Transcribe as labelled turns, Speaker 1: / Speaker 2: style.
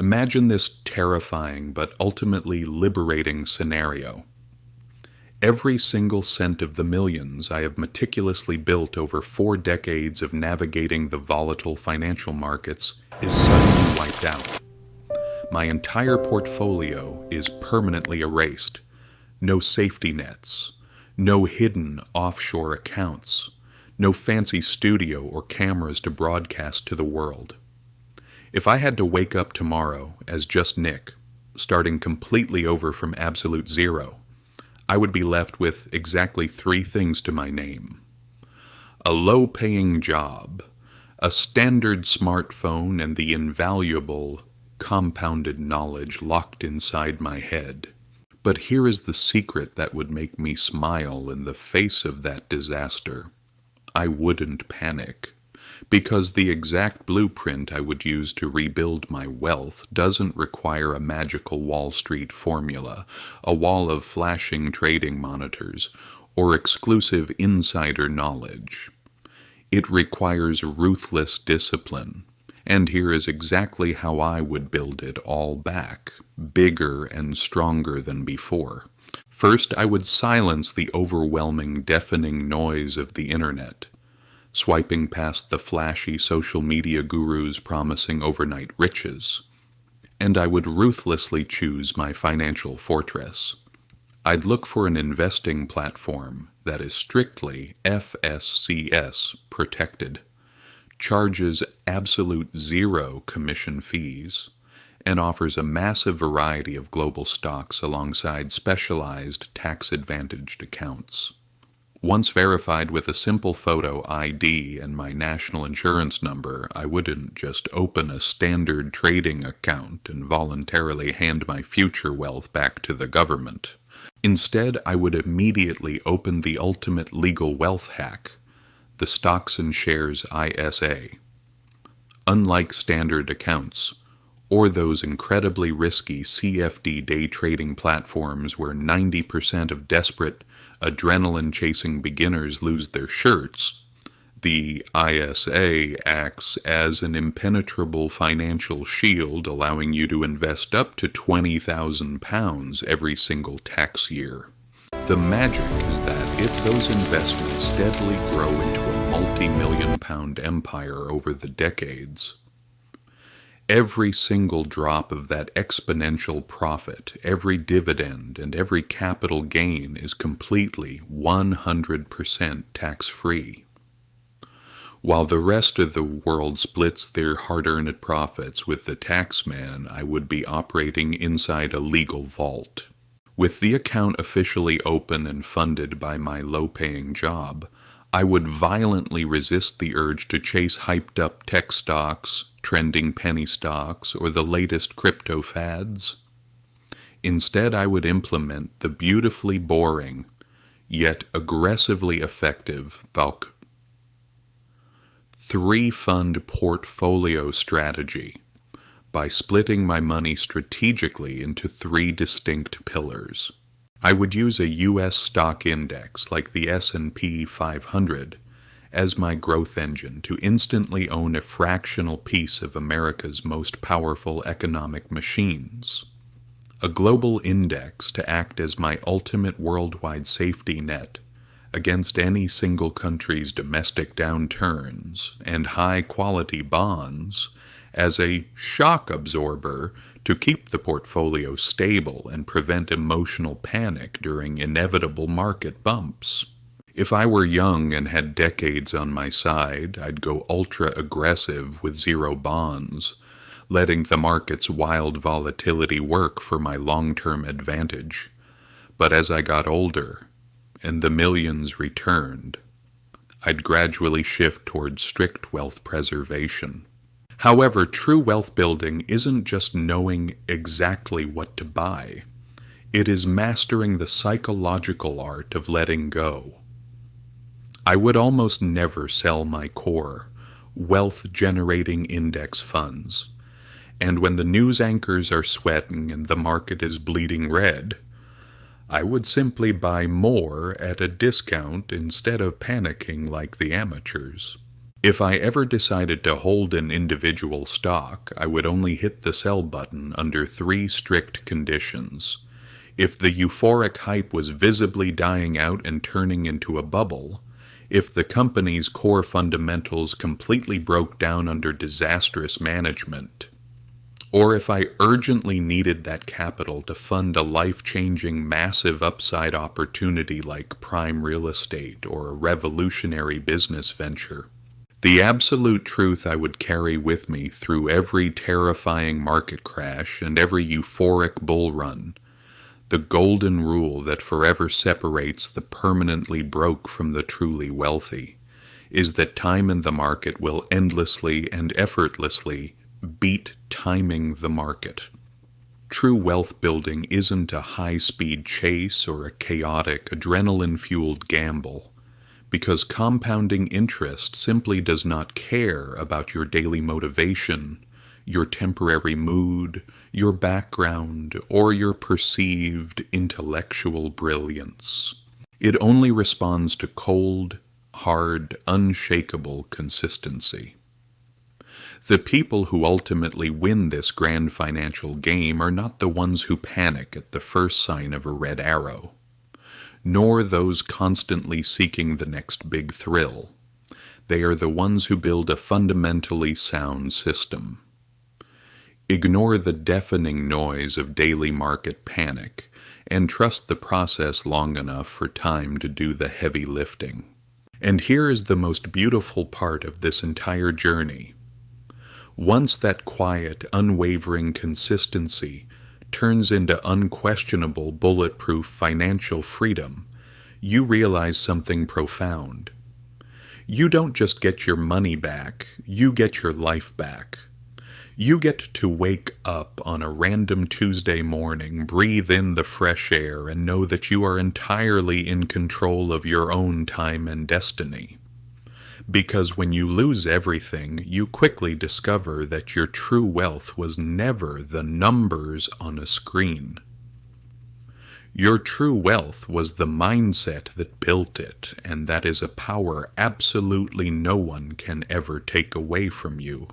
Speaker 1: Imagine this terrifying but ultimately liberating scenario. Every single cent of the millions I have meticulously built over 4 decades of navigating the volatile financial markets is suddenly wiped out. My entire portfolio is permanently erased. No safety nets, no hidden offshore accounts, no fancy studio or cameras to broadcast to the world. If I had to wake up tomorrow as just Nick, starting completely over from absolute zero, I would be left with exactly 3 things to my name: a low-paying job, a standard smartphone, and the invaluable, compounded knowledge locked inside my head. But here is the secret that would make me smile in the face of that disaster. I wouldn't panic, because the exact blueprint I would use to rebuild my wealth doesn't require a magical Wall Street formula, a wall of flashing trading monitors, or exclusive insider knowledge. It requires ruthless discipline, and here is exactly how I would build it all back, bigger and stronger than before. First, I would silence the overwhelming, deafening noise of the internet, swiping past the flashy social media gurus promising overnight riches. And I would ruthlessly choose my financial fortress. I'd look for an investing platform that is strictly FSCS protected, charges absolute zero commission fees, and offers a massive variety of global stocks alongside specialized tax-advantaged accounts. Once verified with a simple photo ID and my national insurance number, I wouldn't just open a standard trading account and voluntarily hand my future wealth back to the government. Instead, I would immediately open the ultimate legal wealth hack, the Stocks and Shares ISA. Unlike standard accounts, or those incredibly risky CFD day trading platforms where 90% of desperate, adrenaline-chasing beginners lose their shirts, the ISA acts as an impenetrable financial shield, allowing you to invest up to £20,000 every single tax year. The magic is that if those investments steadily grow into a multi-million-pound empire over the decades, every single drop of that exponential profit, every dividend, and every capital gain is completely 100% tax-free. While the rest of the world splits their hard-earned profits with the taxman, I would be operating inside a legal vault. With the account officially open and funded by my low-paying job, I would violently resist the urge to chase hyped-up tech stocks, trending penny stocks, or the latest crypto fads. Instead, I would implement the beautifully boring, yet aggressively effective 3-fund portfolio strategy by splitting my money strategically into 3 distinct pillars. I would use a U.S. stock index like the S&P 500 as my growth engine to instantly own a fractional piece of America's most powerful economic machines. A global index to act as my ultimate worldwide safety net against any single country's domestic downturns, and high-quality bonds as a shock absorber to keep the portfolio stable and prevent emotional panic during inevitable market bumps. If I were young and had decades on my side, I'd go ultra-aggressive with zero bonds, letting the market's wild volatility work for my long-term advantage. But as I got older, and the millions returned, I'd gradually shift towards strict wealth preservation. However, true wealth building isn't just knowing exactly what to buy. It is mastering the psychological art of letting go. I would almost never sell my core, wealth-generating index funds. And when the news anchors are sweating and the market is bleeding red, I would simply buy more at a discount instead of panicking like the amateurs. If I ever decided to hold an individual stock, I would only hit the sell button under 3 strict conditions. If the euphoric hype was visibly dying out and turning into a bubble, if the company's core fundamentals completely broke down under disastrous management, or if I urgently needed that capital to fund a life-changing massive upside opportunity like prime real estate or a revolutionary business venture. The absolute truth I would carry with me through every terrifying market crash and every euphoric bull run, the golden rule that forever separates the permanently broke from the truly wealthy, is that time in the market will endlessly and effortlessly beat timing the market. True wealth building isn't a high-speed chase or a chaotic, adrenaline-fueled gamble, because compounding interest simply does not care about your daily motivation, your temporary mood, your background, or your perceived intellectual brilliance. It only responds to cold, hard, unshakable consistency. The people who ultimately win this grand financial game are not the ones who panic at the first sign of a red arrow, nor those constantly seeking the next big thrill. They are the ones who build a fundamentally sound system. Ignore the deafening noise of daily market panic and trust the process long enough for time to do the heavy lifting. And here is the most beautiful part of this entire journey. Once that quiet, unwavering consistency turns into unquestionable, bulletproof financial freedom, you realize something profound. You don't just get your money back, you get your life back. You get to wake up on a random Tuesday morning, breathe in the fresh air, and know that you are entirely in control of your own time and destiny. Because when you lose everything, you quickly discover that your true wealth was never the numbers on a screen. Your true wealth was the mindset that built it, and that is a power absolutely no one can ever take away from you.